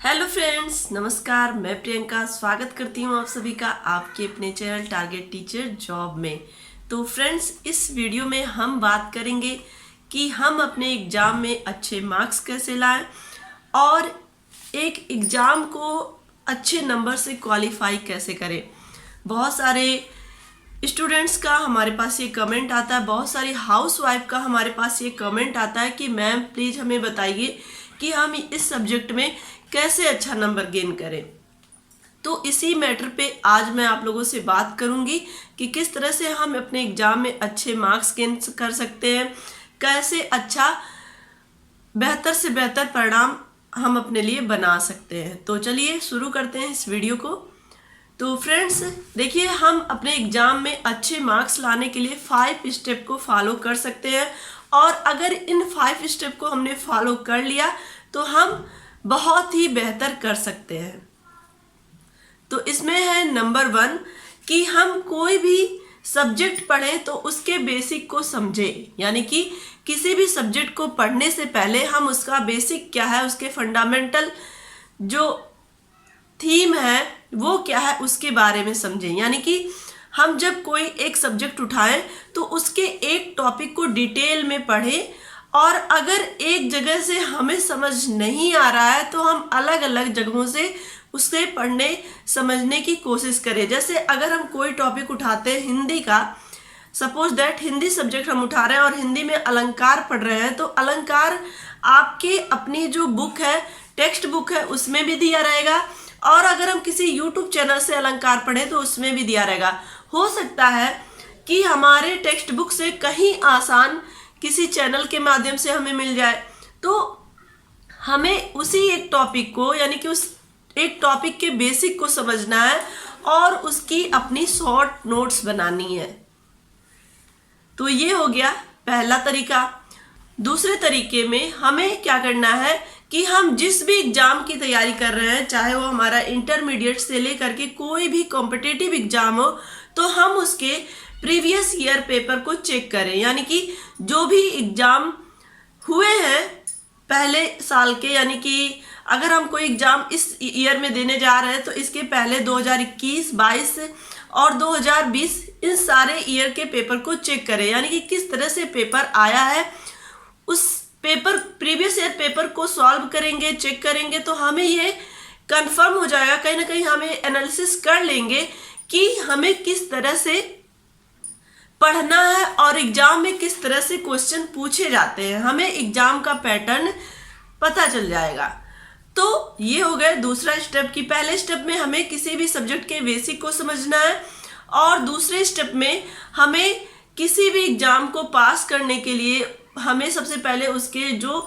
Hello friends, नमस्कार। मैं प्रियंका स्वागत करती हूँ आप सभी का आपके अपने चैनल टारगेट टीचर जॉब में। तो फ्रेंड्स, इस वीडियो में हम बात करेंगे कि हम अपने एग्ज़ाम में अच्छे मार्क्स कैसे लाएं और एक एग्ज़ाम को अच्छे नंबर से क्वालिफाई कैसे करें। बहुत सारे स्टूडेंट्स का हमारे पास ये कमेंट आता है, बहुत सारी हाउसवाइफ का हमारे पास ये कमेंट आता है कि मैम प्लीज़ हमें बताइए कि हम इस सब्जेक्ट में कैसे अच्छा नंबर गेन करें। तो इसी मैटर पे आज मैं आप लोगों से बात करूंगी कि किस तरह से हम अपने एग्जाम में अच्छे मार्क्स गेन कर सकते हैं, कैसे अच्छा बेहतर से बेहतर परिणाम हम अपने लिए बना सकते हैं। तो चलिए शुरू करते हैं इस वीडियो को। तो फ्रेंड्स देखिए, हम अपने एग्जाम में अच्छे मार्क्स लाने के लिए 5 स्टेप को फॉलो कर सकते हैं और अगर इन 5 स्टेप को हमने फॉलो कर लिया तो हम बहुत ही बेहतर कर सकते हैं। तो इसमें है नंबर 1 कि हम कोई भी सब्जेक्ट पढ़ें तो उसके बेसिक को समझें, यानी कि किसी भी सब्जेक्ट को पढ़ने से पहले हम उसका बेसिक क्या है, उसके फंडामेंटल जो थीम है वो क्या है उसके बारे में समझें। यानी कि हम जब कोई एक सब्जेक्ट उठाएं तो उसके एक टॉपिक को डिटेल में पढ़ें और अगर एक जगह से हमें समझ नहीं आ रहा है तो हम अलग अलग जगहों से उसे पढ़ने समझने की कोशिश करें। जैसे अगर हम कोई टॉपिक उठाते हैं हिंदी का, सपोज दैट हिंदी सब्जेक्ट हम उठा रहे हैं और हिंदी में अलंकार पढ़ रहे हैं, तो अलंकार आपके अपनी जो बुक है, टेक्स्ट बुक है, उसमें भी दिया रहेगा और अगर हम किसी यूट्यूब चैनल से अलंकार पढ़ें तो उसमें भी दिया रहेगा। हो सकता है कि हमारे टेक्स्ट बुक से कहीं आसान किसी चैनल के माध्यम से हमें मिल जाए, तो हमें उसी एक टॉपिक को, यानी कि उस एक टॉपिक के बेसिक को समझना है और उसकी अपनी शॉर्ट नोट्स बनानी है। तो ये हो गया पहला तरीका। दूसरे तरीके में हमें क्या करना है कि हम जिस भी एग्जाम की तैयारी कर रहे हैं, चाहे वो हमारा इंटरमीडिएट से लेकर के कोई भी कॉम्पिटिटिव एग्जाम हो, तो हम उसके प्रीवियस ईयर पेपर को चेक करें। यानी कि जो भी एग्जाम हुए हैं पहले साल के, यानी कि अगर हम कोई एग्जाम इस ईयर में देने जा रहे हैं तो इसके पहले 2021, 22 और 2020 इन सारे ईयर के पेपर को चेक करें। यानी कि किस तरह से पेपर आया है, उस पेपर प्रीवियस ईयर पेपर को सॉल्व करेंगे, चेक करेंगे तो हमें ये कंफर्म हो जाएगा, कहीं ना कहीं हमें एनालिसिस कर लेंगे कि हमें किस तरह से पढ़ना है और एग्जाम में किस तरह से क्वेश्चन पूछे जाते हैं, हमें एग्जाम का पैटर्न पता चल जाएगा। तो ये हो गए दूसरा स्टेप कि पहले स्टेप में हमें किसी भी सब्जेक्ट के बेसिक को समझना है और दूसरे स्टेप में हमें किसी भी एग्जाम को पास करने के लिए हमें सबसे पहले उसके जो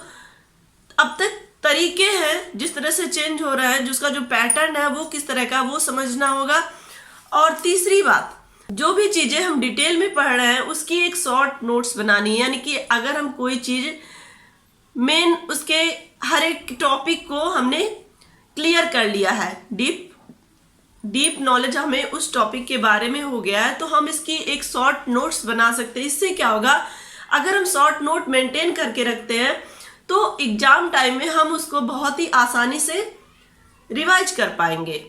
अब तक तरीके हैं, जिस तरह से चेंज हो रहा है, जिसका जो पैटर्न है वो किस तरह का, वो समझना होगा। और तीसरी बात, जो भी चीजें हम डिटेल में पढ़ रहे हैं उसकी एक शॉर्ट नोट्स बनानी है। यानी कि अगर हम कोई चीज मेन उसके हर एक टॉपिक को हमने क्लियर कर लिया है, डीप नॉलेज हमें उस टॉपिक के बारे में हो गया है, तो हम इसकी एक शॉर्ट नोट्स बना सकते हैं। इससे क्या होगा, अगर हम शॉर्ट नोट मेंटेन करके रखते हैं तो एग्जाम टाइम में हम उसको बहुत ही आसानी से रिवाइज कर पाएंगे।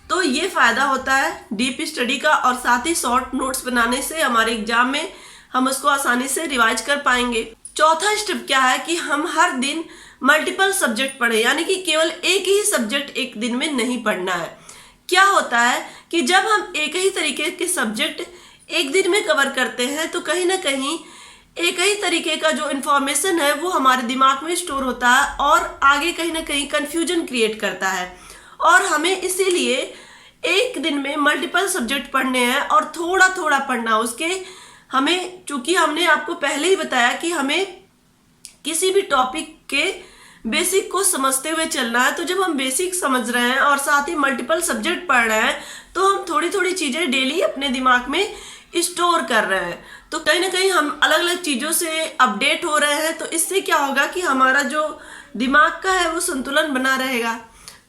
तो ये फायदा होता है डीप स्टडी का और साथ ही शॉर्ट नोट्स बनाने से हमारे एग्जाम में हम उसको आसानी से रिवाइज कर पाएंगे। चौथा स्टेप क्या है कि हम हर दिन मल्टीपल सब्जेक्ट पढ़ें, यानी कि केवल एक ही सब्जेक्ट एक दिन में नहीं पढ़ना है। क्या होता है कि जब हम एक ही तरीके के सब्जेक्ट एक दिन में कवर करते हैं तो कहीं ना कहीं एक ही तरीके का जो इन्फॉर्मेशन है वो हमारे दिमाग में स्टोर होता है और आगे कहीं ना कहीं कंफ्यूजन क्रिएट करता है। और हमें इसीलिए एक दिन में मल्टीपल सब्जेक्ट पढ़ने हैं और थोड़ा थोड़ा पढ़ना उसके, हमें चूंकि हमने आपको पहले ही बताया कि हमें किसी भी टॉपिक के बेसिक को समझते हुए चलना है। तो जब हम बेसिक समझ रहे हैं और साथ ही मल्टीपल सब्जेक्ट पढ़ रहे हैं तो हम थोड़ी थोड़ी चीजें डेली अपने दिमाग में स्टोर कर रहे हैं, तो कहीं ना कहीं हम अलग अलग चीजों से अपडेट हो रहे हैं। तो इससे क्या होगा कि हमारा जो दिमाग का है वो संतुलन बना रहेगा।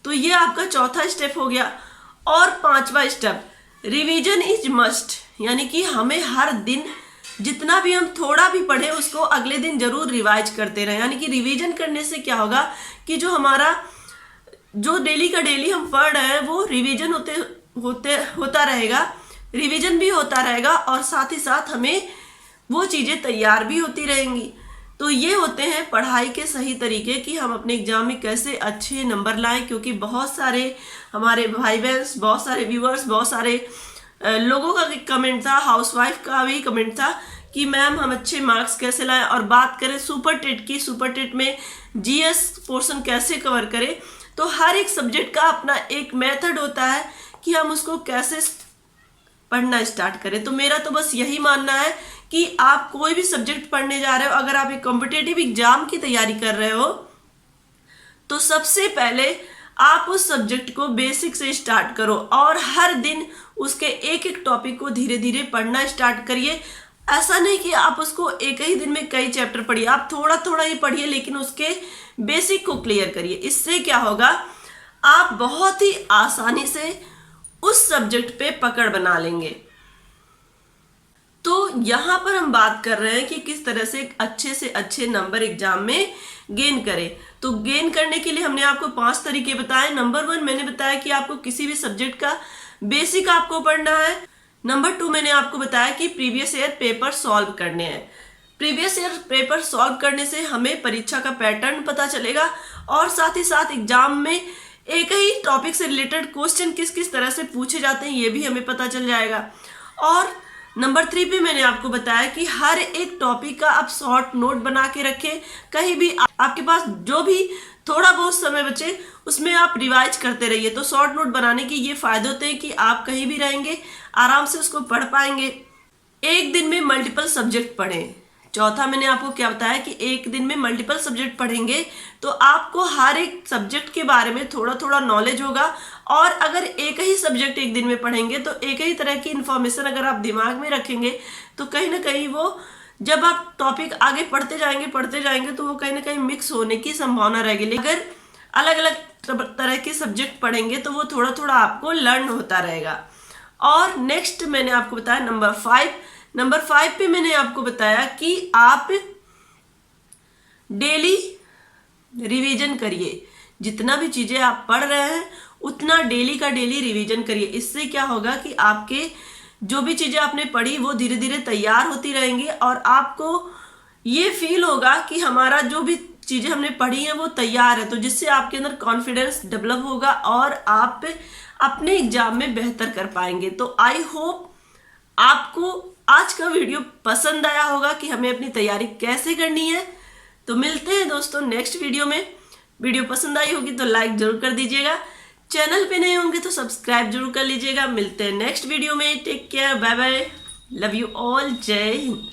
तो ये आपका चौथा स्टेप हो गया। और पांचवा स्टेप, रिवीजन इज मस्ट, यानी कि हमें हर दिन जितना भी हम थोड़ा भी पढ़े उसको अगले दिन जरूर रिवाइज करते रहें। यानी कि रिवीजन करने से क्या होगा कि जो हमारा जो डेली का डेली हम पढ़ रहे हैं वो रिवीजन होता रहेगा, रिवीजन भी होता रहेगा और साथ ही साथ हमें वो चीज़ें तैयार भी होती रहेंगी। तो ये होते हैं पढ़ाई के सही तरीके कि हम अपने एग्जाम में कैसे अच्छे नंबर लाएं, क्योंकि बहुत सारे हमारे भाई बहन, बहुत सारे व्यूअर्स, बहुत सारे लोगों का कमेंट था, हाउसवाइफ का भी कमेंट था कि मैम हम अच्छे मार्क्स कैसे लाएं। और बात करें सुपर टेट की, सुपर टेट में जीएस पोर्शन कैसे कवर करें, तो हर एक सब्जेक्ट का अपना एक मेथड होता है कि हम उसको कैसे पढ़ना स्टार्ट करें। तो मेरा तो बस यही मानना है कि आप कोई भी सब्जेक्ट पढ़ने जा रहे हो, अगर आप एक कॉम्पिटिटिव एग्जाम की तैयारी कर रहे हो तो सबसे पहले आप उस सब्जेक्ट को बेसिक से स्टार्ट करो और हर दिन उसके एक एक टॉपिक को धीरे धीरे पढ़ना स्टार्ट करिए। ऐसा नहीं कि आप उसको एक ही दिन में कई चैप्टर पढ़िए, आप थोड़ा थोड़ा ही पढ़िए लेकिन उसके बेसिक को क्लियर करिए। इससे क्या होगा, आप बहुत ही आसानी से उस सब्जेक्ट पे पकड़ बना लेंगे। तो यहाँ पर हम बात कर रहे हैं कि किस तरह से अच्छे नंबर एग्जाम में गेन करें। तो गेन करने के लिए हमने आपको 5 तरीके बताए। नंबर 1 मैंने बताया कि आपको किसी भी सब्जेक्ट का बेसिक आपको पढ़ना है। नंबर 2 मैंने आपको बताया कि प्रीवियस ईयर पेपर सॉल्व करने हैं। प्रीवियस ईयर पेपर सॉल्व करने से हमें परीक्षा का पैटर्न पता चलेगा और साथ ही साथ एग्जाम में एक ही टॉपिक से रिलेटेड क्वेश्चन किस किस तरह से पूछे जाते हैं ये भी हमें पता चल जाएगा। और नंबर 3 पे मैंने आपको बताया कि हर एक टॉपिक का आप शॉर्ट नोट बना के रखें। कहीं भी आपके पास जो भी थोड़ा बहुत समय बचे उसमें आप रिवाइज करते रहिए। तो शॉर्ट नोट बनाने के ये फायदे होते हैं कि आप कहीं भी रहेंगे आराम से उसको पढ़ पाएंगे। एक दिन में मल्टीपल सब्जेक्ट पढ़ें। चौथा मैंने आपको क्या बताया कि एक दिन में मल्टीपल सब्जेक्ट पढ़ेंगे तो आपको हर एक सब्जेक्ट के बारे में थोड़ा थोड़ा नॉलेज होगा। और अगर एक ही सब्जेक्ट एक दिन में पढ़ेंगे तो एक ही तरह की इंफॉर्मेशन अगर आप दिमाग में रखेंगे तो कहीं ना कहीं वो जब आप टॉपिक आगे पढ़ते जाएंगे तो वो कहीं ना कहीं मिक्स होने की संभावना रहेगी। लेकिन अगर अलग अलग तरह के सब्जेक्ट पढ़ेंगे तो वो थोड़ा थोड़ा आपको लर्न होता रहेगा। और नेक्स्ट मैंने आपको बताया नंबर 5 पे मैंने आपको बताया कि आप डेली रिवीजन करिए। जितना भी चीजें आप पढ़ रहे हैं उतना डेली का डेली रिवीजन करिए। इससे क्या होगा कि आपके जो भी चीजें आपने पढ़ी वो धीरे धीरे तैयार होती रहेंगी और आपको ये फील होगा कि हमारा जो भी चीजें हमने पढ़ी हैं वो तैयार है। तो जिससे आपके अंदर कॉन्फिडेंस डेवलप होगा और आप अपने एग्जाम में बेहतर कर पाएंगे। तो आई होप आपको आज का वीडियो पसंद आया होगा कि हमें अपनी तैयारी कैसे करनी है। तो मिलते हैं दोस्तों नेक्स्ट वीडियो में। वीडियो पसंद आई होगी तो लाइक जरूर कर दीजिएगा, चैनल पे नए होंगे तो सब्सक्राइब जरूर कर लीजिएगा। मिलते हैं नेक्स्ट वीडियो में। Take care, bye bye, love you all, जय हिंद।